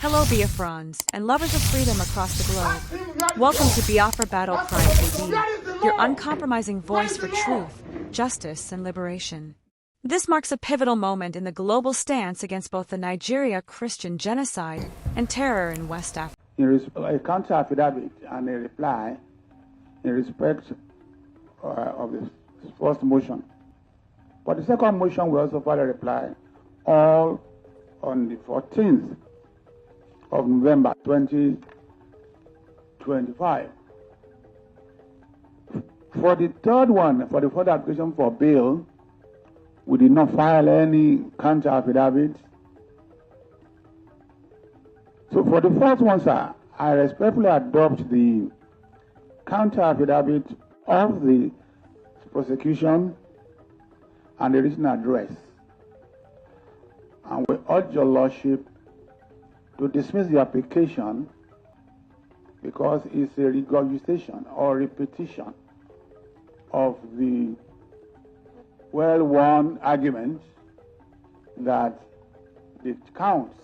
Hello Biafrans and lovers of freedom across the globe. Welcome to Biafra Battle Cry AB, your uncompromising voice for truth, justice, and liberation. This marks a pivotal moment in the global stance against both the Nigeria Christian genocide and terror in West Africa. There is a counter affidavit and a reply in respect of the first motion. For the second motion, we also filed a reply all on the 14th of November 2025. For the third one, for the further application for bail, we did not file any counter affidavit. So for the first one, sir, I respectfully adopt the counter affidavit of the prosecution and the written address. And we urge your lordship to dismiss the application because it's a regurgitation or repetition of the well-worn argument that the counts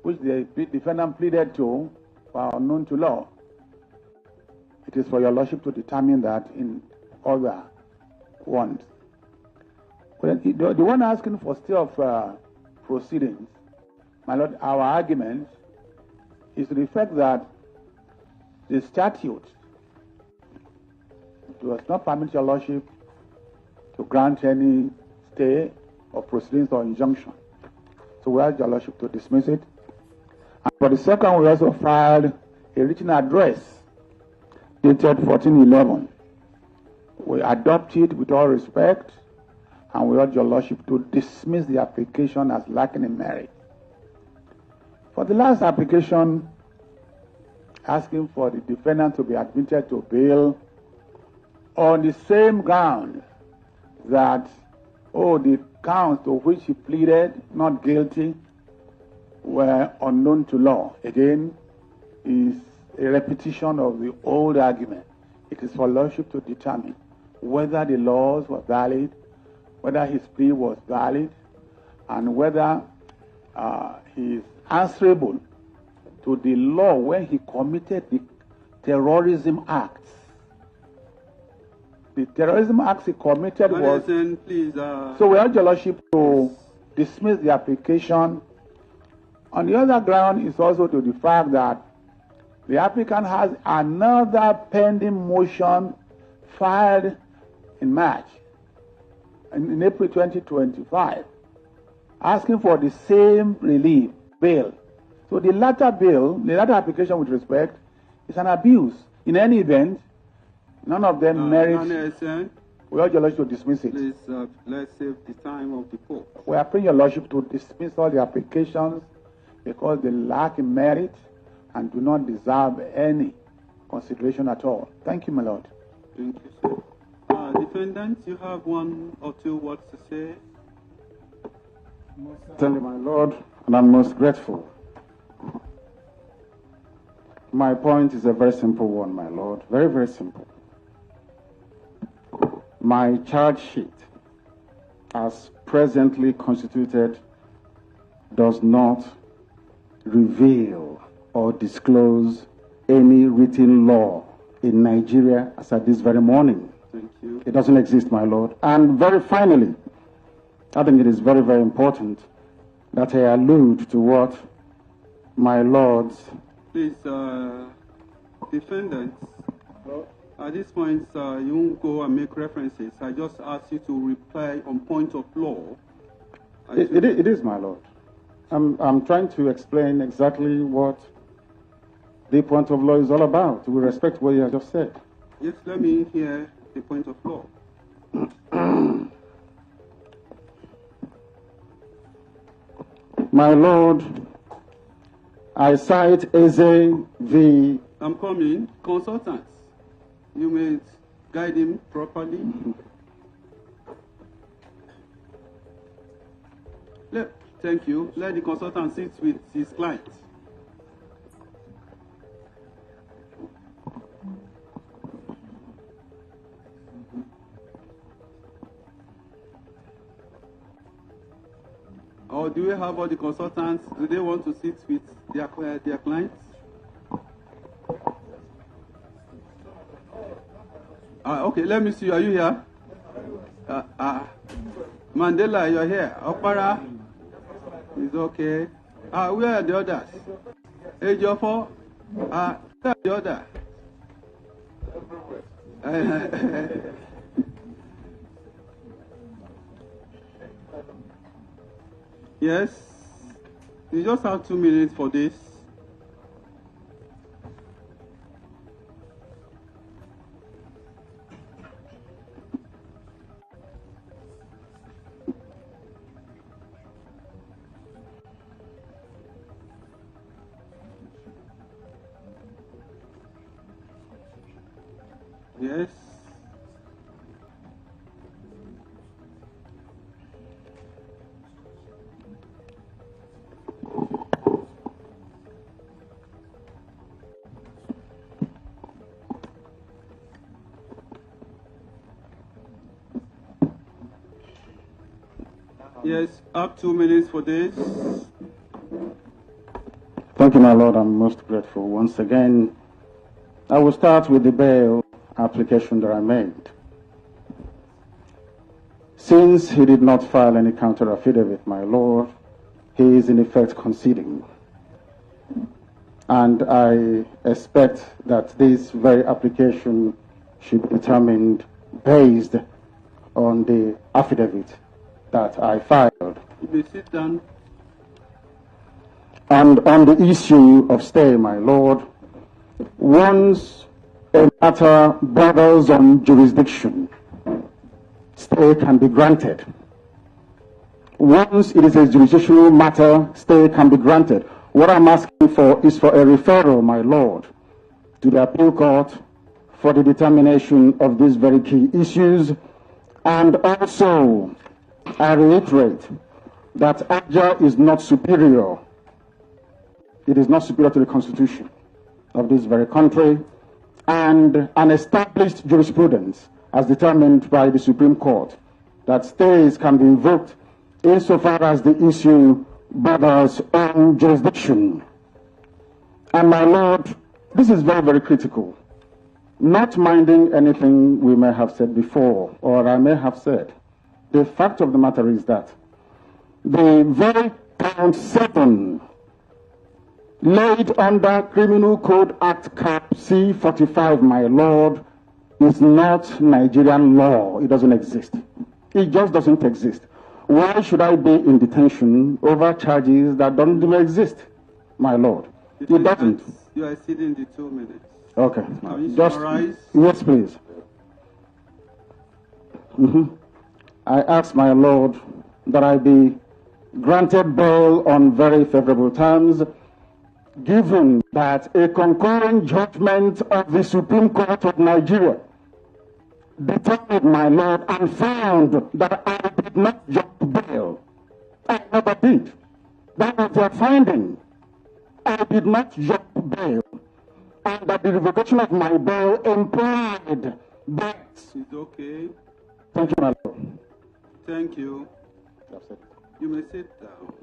which the defendant pleaded to are unknown to law. It is for your lordship to determine that in other ones. But the one asking for stay of proceedings, my lord, our argument is to the fact that the statute does not permit your lordship to grant any stay of proceedings or injunction. So we ask your lordship to dismiss it. And for the second, we also filed a written address dated 14/11. We adopt it with all respect, and we urge your lordship to dismiss the application as lacking in merit. For the last application, asking for the defendant to be admitted to bail on the same ground that, the counts to which he pleaded not guilty were unknown to law. Again, is a repetition of the old argument. It is for lordship to determine whether the laws were valid, whether his plea was valid, and whether he is answerable to the law when he committed the terrorism acts. The terrorism acts he committed was... Please, So we urge your lordship to dismiss the application. On the other ground is also to the fact that the applicant has another pending motion filed in March, in April 2025, asking for the same relief, bail. So the latter application with respect, is an abuse. In any event, none of them merits. We urge your lordship to dismiss it. Please, let's save the time of the court. We are praying your lordship to dismiss all the applications because they lack in merit and do not deserve any consideration at all. Thank you, my lord. Thank you, sir. Defendant, you have one or two words to say? Thank you, my lord, and I'm most grateful. My point is a very simple one, my lord. Very, very simple. My charge sheet, as presently constituted, does not reveal or disclose any written law in Nigeria as at this very morning. Thank you. It doesn't exist, my lord. And very finally, I think it is very, very important that I allude to what my lords... Please, defendants, at this point, you won't go and make references. I just ask you to reply on point of law. It is, my lord. I'm trying to explain exactly what the point of law is all about. We respect what you have just said. Yes, let me hear the point of law. My lord, I cite Eze v. I'm coming. Consultants, you may guide him properly. Thank you. Let the consultant sit with his client. or do we have all the consultants? Do they want to sit with their clients? Okay, let me see. Are you here? Mandela, you're here. Opara is okay. Where are the others? Ejofo, where are the others? Yes, you just have 2 minutes for this. Yes. Yes, up 2 minutes for this. Thank you, my Lord. I'm most grateful. Once again, I will start with the bail application that I made. Since he did not file any counter affidavit, my Lord, he is in effect conceding. And I expect that this very application should be determined based on the affidavit that I filed. You may sit down. And on the issue of stay, my Lord, once a matter borders on jurisdiction, stay can be granted. Once it is a judicial matter, stay can be granted. What I'm asking for is for a referral, my Lord, to the appeal court for the determination of these very key issues. And also, I reiterate that AJA is not superior. It is not superior to the Constitution of this very country, and an established jurisprudence as determined by the Supreme Court that stays can be invoked insofar as the issue borders on jurisdiction. And my Lord, this is very, very critical. Not minding anything we may have said before, or I may have said, the fact of the matter is that the very count 7 laid under Criminal Code Act Cap C45, my Lord, is not Nigerian law. It doesn't exist. It just doesn't exist. Why should I be in detention over charges that don't even exist, my Lord? It doesn't. You are exceeding the 2 minutes. Okay. Just yes, please. I ask, my Lord, that I be granted bail on very favorable terms, given that a concurrent judgment of the Supreme Court of Nigeria determined, my Lord, and found that I did not jump bail. I never did. That was their finding. I did not jump bail. And that the revocation of my bail implied that. It's okay. Thank you, my Lord. Thank you. That's it. You may sit down.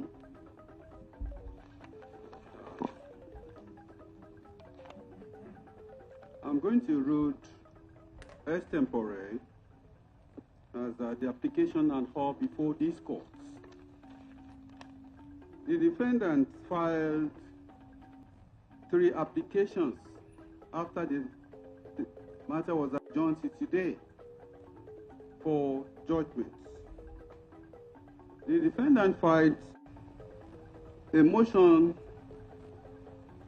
I'm going to read extempore as the application and all before these courts. The defendant filed 3 applications after the matter was adjourned to today for judgment. The defendant filed a motion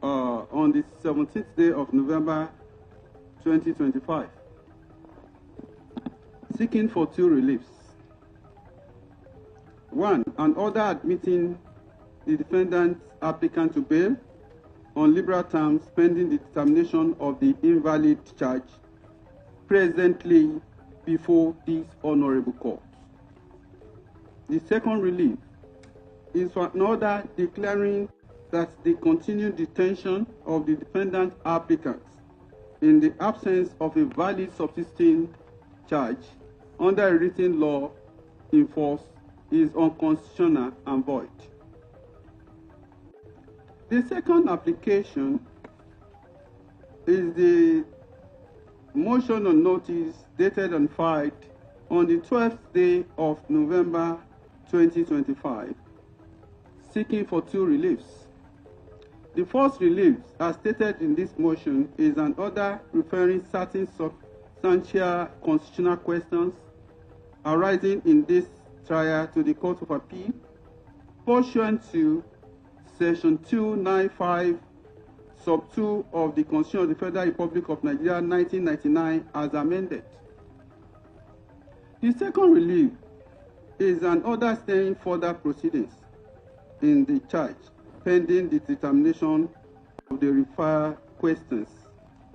on the 17th day of November 2025, seeking for 2 reliefs. 1, an order admitting the defendant's applicant to bail on liberal terms pending the determination of the invalid charge presently before this honorable court. The second relief is for an order declaring that the continued detention of the defendant applicant in the absence of a valid subsisting charge under a written law in force is unconstitutional and void. The second application is the motion on notice dated and filed on the 12th day of November 2025, seeking for two reliefs. The first relief, as stated in this motion, is an order referring certain substantial constitutional questions arising in this trial to the Court of Appeal, pursuant to Section 295, Sub 2 of the Constitution of the Federal Republic of Nigeria, 1999, as amended. The second relief is an order staying further proceedings in the charge, pending the determination of the referred questions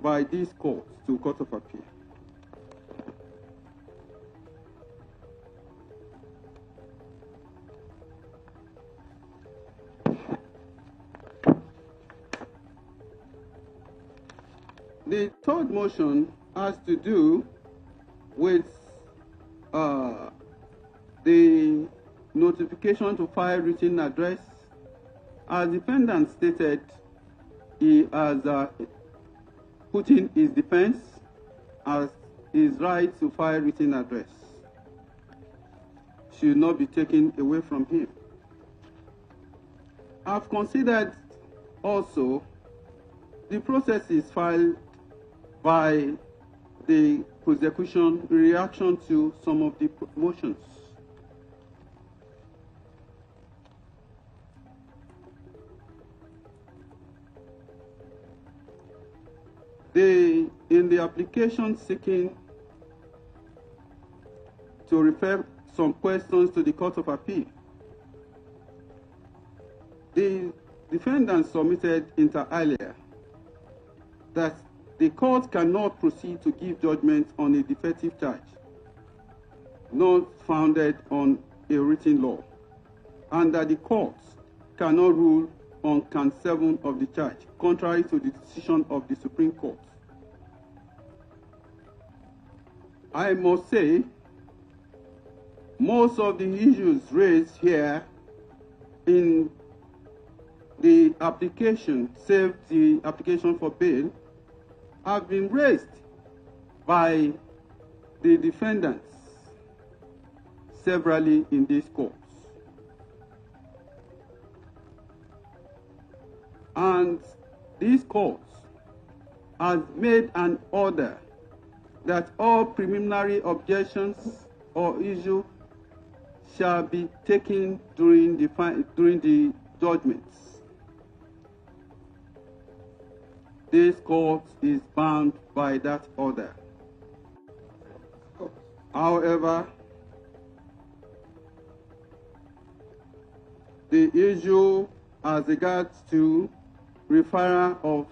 by this court to Court of Appeal. The third motion has to do with the notification to file written address. As defendant stated, he has put in his defense as his right to file written address should not be taken away from him. I've considered also the processes filed by the prosecution in reaction to some of the motions. In the application seeking to refer some questions to the Court of Appeal, the defendant submitted inter alia that the court cannot proceed to give judgment on a defective charge not founded on a written law, and that the court cannot rule on count 7 of the charge, contrary to the decision of the Supreme Court. I must say, most of the issues raised here in the application, save the application for bail, have been raised by the defendants severally in these courts. And these courts have made an order that all preliminary objections or issue shall be taken during the judgments. This court is bound by that order. However, the issue as regards to referral of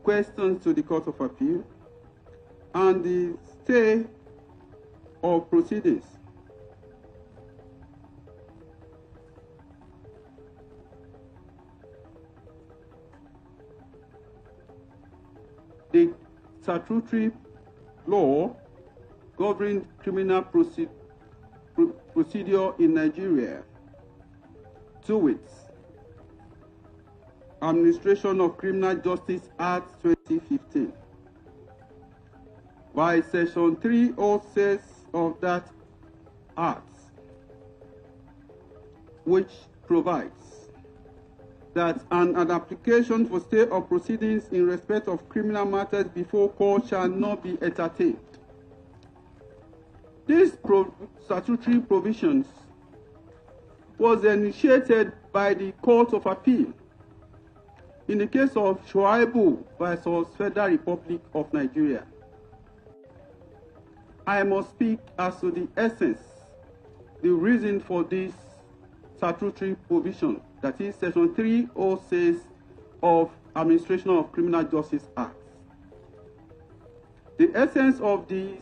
questions to the Court of Appeal and the stay of proceedings the statutory law governing criminal procedure in Nigeria, to wit, Administration of Criminal Justice Act 2015, by Section 306 of that Act, which provides that an application for stay of proceedings in respect of criminal matters before court shall not be entertained. These statutory provisions was initiated by the Court of Appeal in the case of Shuaibu versus Federal Republic of Nigeria. I must speak as to the essence, the reason for this statutory provision, that is Section 306 of Administration of Criminal Justice Act. The essence of this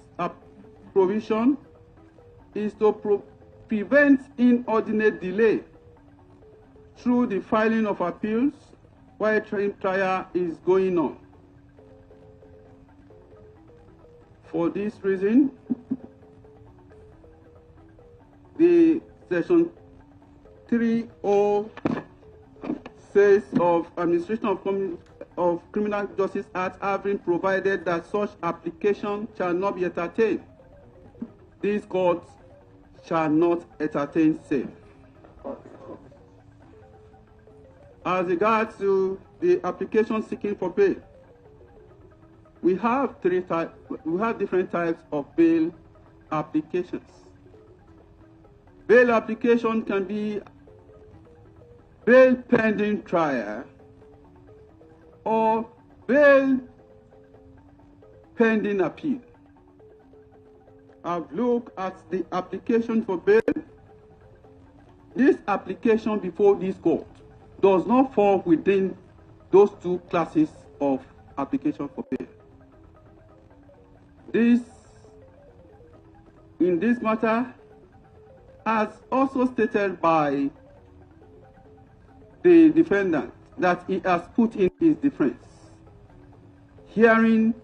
provision is to prevent inordinate delay through the filing of appeals while trial is going on. For this reason, the Section 306 says of Administration of Criminal Justice Act having provided that such application shall not be entertained. These courts shall not entertain same. As regards to the application seeking for bail, we have different types of bail applications. Bail application can be bail pending trial or bail pending appeal. I've looked at the application for bail. This application before this court does not fall within those two classes of application for bail. In this matter, as also stated by the defendant, that he has put in his defense. Hearing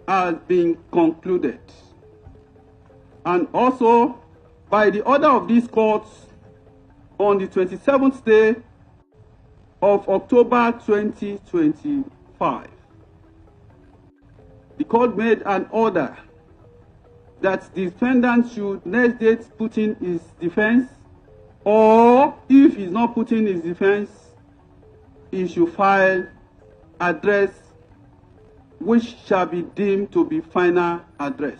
has been concluded. And also, by the order of these courts, on the 27th day of October 2025, the court made an order that the defendant should next date put in his defense, or if he's not putting his defense, he should file address which shall be deemed to be final address.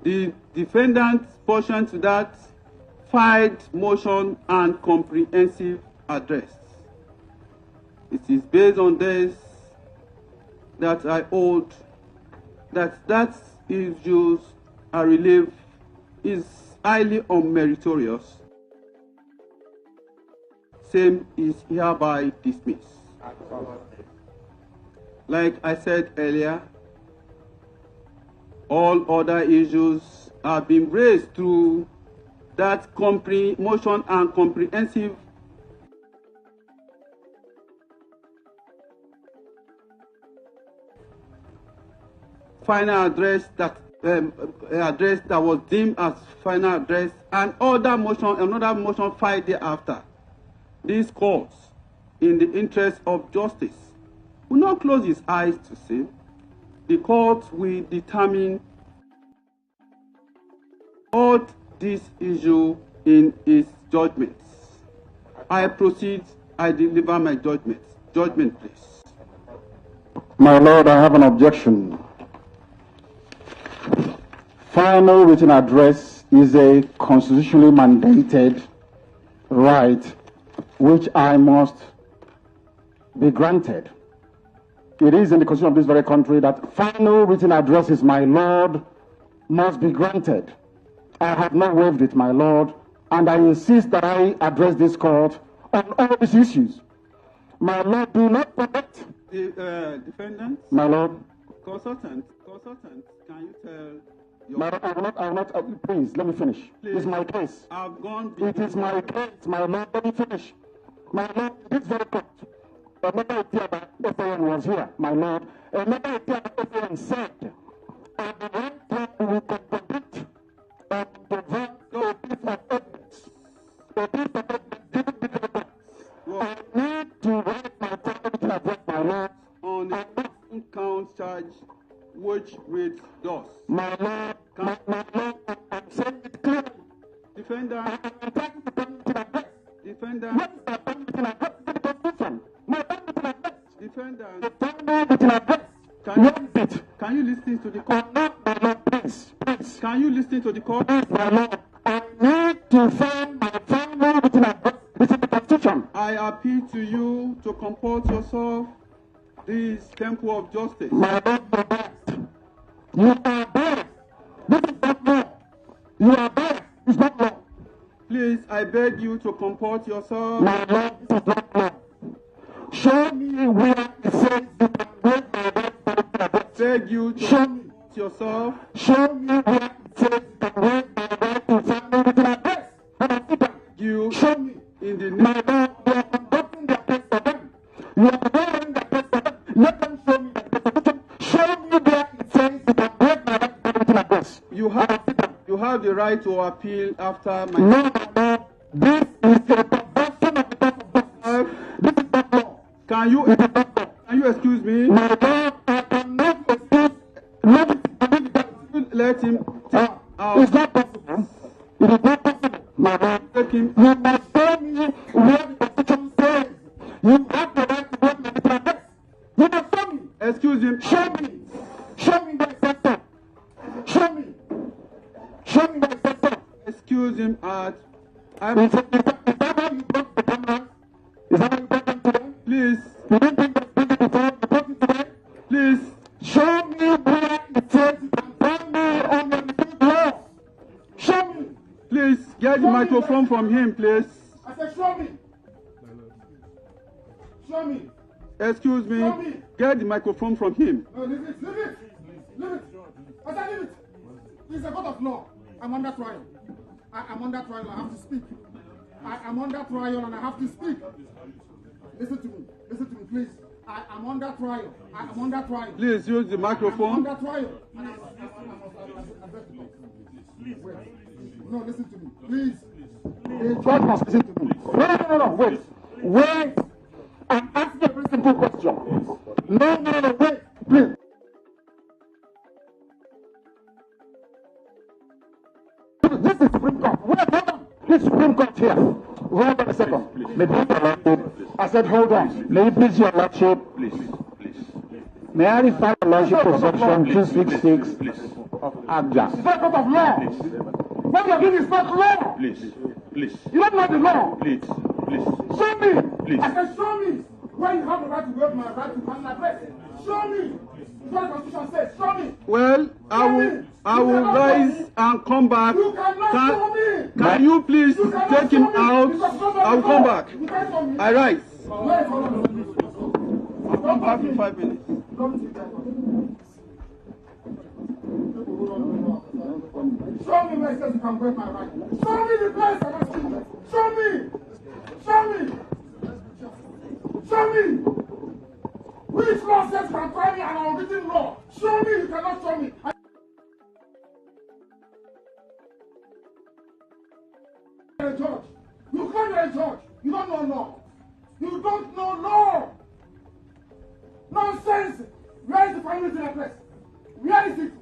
The defendant's portion to that filed motion and comprehensive address. It is based on this that I hold that issues are relieved is highly unmeritorious. Same is hereby dismissed. Like I said earlier, all other issues have been raised through that motion and comprehensive final address that was deemed as final address, and another motion filed thereafter. These courts, in the interest of justice, will not close its eyes to sin. The court will determine all this issue in its judgments. I proceed, I deliver my judgment. Judgment, please. My Lord, I have an objection. Final written address is a constitutionally mandated right which I must be granted. It is in the constitution of this very country that final written addresses, my Lord, must be granted. I have not waived it, my Lord, and I insist that I address this court on all these issues. My Lord, do not forget. The defendant? My Lord. Consultant, can you tell your... My Lord, I will not, please, let me finish. Please, it's my case. I've gone... It is my case, my Lord, let me finish. My Lord, this very court, another idea that FAN was here, my Lord, another idea that FAN said, at the one time we contradict and provide a piece of evidence. A piece of evidence didn't become that. I need to write my family to address my Lord. On the count charge, which reads thus. My Lord, my Lord, I'm saying it clearly. Defendant. I'm trying to bring to address. Defendant. What is the family to address? My family to address. Defendant. The family to address. Can you listen to the court? My Lord, please. Can you listen to the court? My Lord, I need to find my family within address. This is the Constitution. I appeal to you to comport yourself this temple of justice. My Lord, you are best. You are best. This is not law. You are best. It's not law. Please, I beg you to comport yourself. My Lord, this is not law. Show me where it says you can break my right. Beg you to show me yourself. Show me where it says you can break my right to family within address. And I think that you show me. In the My Lord, you are conducting the case for them. You are wearing the case for them. Let them show me the Constitution. Show me where it says you can break my right to within address. You have the right to appeal after my... No, this is a perversion of the court of justice. Can you excuse me? Let him take out. Is that possible? It is not possible. Take him. You must tell me what the Constitution says. You have the right to vote in the protest. You must tell me. Excuse him. Show me. Show me where it says so. Show me. Show me where it says so. Excuse him at. Is that how you brought the cameras? Is that how you brought them today? Please. You didn't bring them before you brought it today? Please. Show me where it says you can tell me on the law. Show me. Please get the microphone from him, please. I said, show me. Show me. Excuse me. Show me. Get the microphone from him. No, leave it. Leave it. Leave it. I said, leave it. It's a court of law. I'm under trial. I'm under trial. I have to speak. I'm under trial and I have to speak. Listen to me. Listen to me, please. I'm under trial. I'm under trial. Please use the microphone. I'm under trial. And I must address the court. Wait. No, listen to me. Please. The judge must listen to me. No. Wait. Wait. I'm asking a very simple question. No. Wait. Please. This is Supreme Court. Wait, hold on. This Supreme Court here. Hold on a second. May please your lordship. I said hold on. May you please your lordship. Please. May I refer the lordship to section 266 of AGJA. It's not a court of law. What you're doing is not law. Please. You don't know the law. Please. Show me. Please. I said show me. When you have the right to waive my right to come and address. Show me. It's what the Constitution says. Show me. Well, I will rise and come back. You cannot show me. Can you please take him out? I will come back. You can't show me. I rise. Wait, hold on. I'll come back in 5 minutes. Show me where it says you can break my right. Show me the place I'm asking you. Show me. Show me. Which law says you can try me an unwritten law? Show me. You cannot show me. You're a judge. You claim you're a judge. You don't know law. You don't know law. Nonsense. Where is the family to address? Where is it?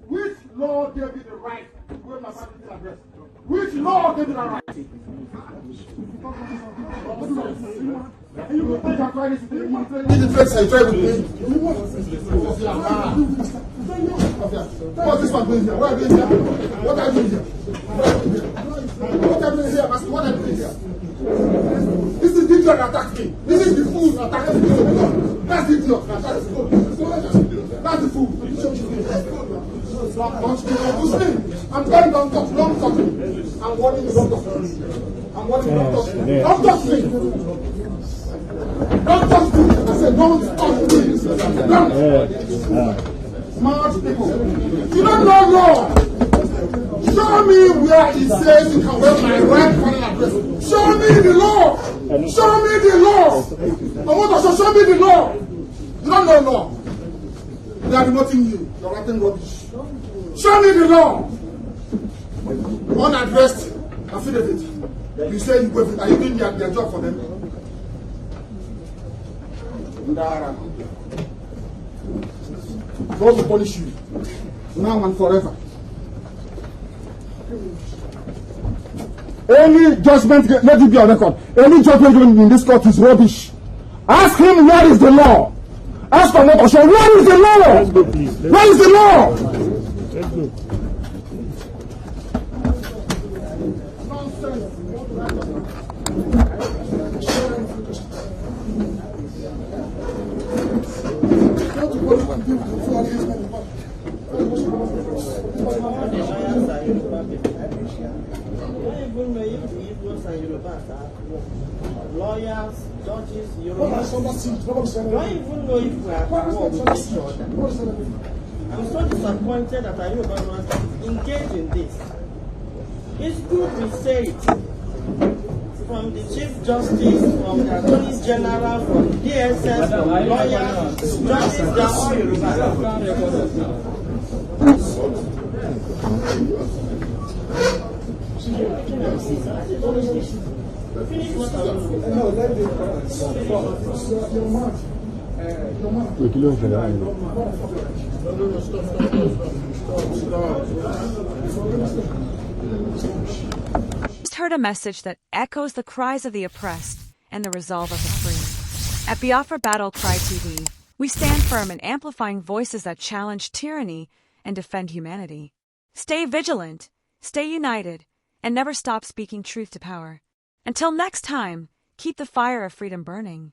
Which law gave you the right to waive my family to address? Which law gave you the right? You think I'm trying to say the place I try with me? What's this one doing here? What are you doing here? What are you doing here? What are you doing here? What are you doing here? This is the idiot that attacked me. This is the fool that attacked me. That's the idiot that attacked me. That's the fool. I'm going down talk. Don't talk me. I'm warning you, don't talk me. I'm warning you, don't talk me. Don't talk me. Don't talk me. I said don't talk me. Don't. Smart people. You don't know law. Show me where it says you can wear my right foreign address. Show me the law. Show me the law. Omotosho, show me the law. You don't know law. They are demoting you. You're writing rubbish. Show me the law. Unaddressed affidavit. You say you waive it. Are you doing their job for them? God will punish you. Now and forever. Any judgment, let it be on record. Any judgment given in this court is rubbish. Ask him where is the law. Ask Omotosho, where is the law? Let's go, please. Where is the law? Let's go. Lawyers, judges, don't even know if we are war with each other. I'm so disappointed that I don't engage in this. It's good we say it. From the Chief Justice, from the Attorney General, from the DSS, from lawyers, judges, they are all Yoruba. Finish what I was saying. No, let me your mouth. No, stop. Just heard a message that echoes the cries of the oppressed and the resolve of the free. At Biafra Battle Cry TV, we stand firm in amplifying voices that challenge tyranny and defend humanity. Stay vigilant, stay united, and never stop speaking truth to power. Until next time, keep the fire of freedom burning.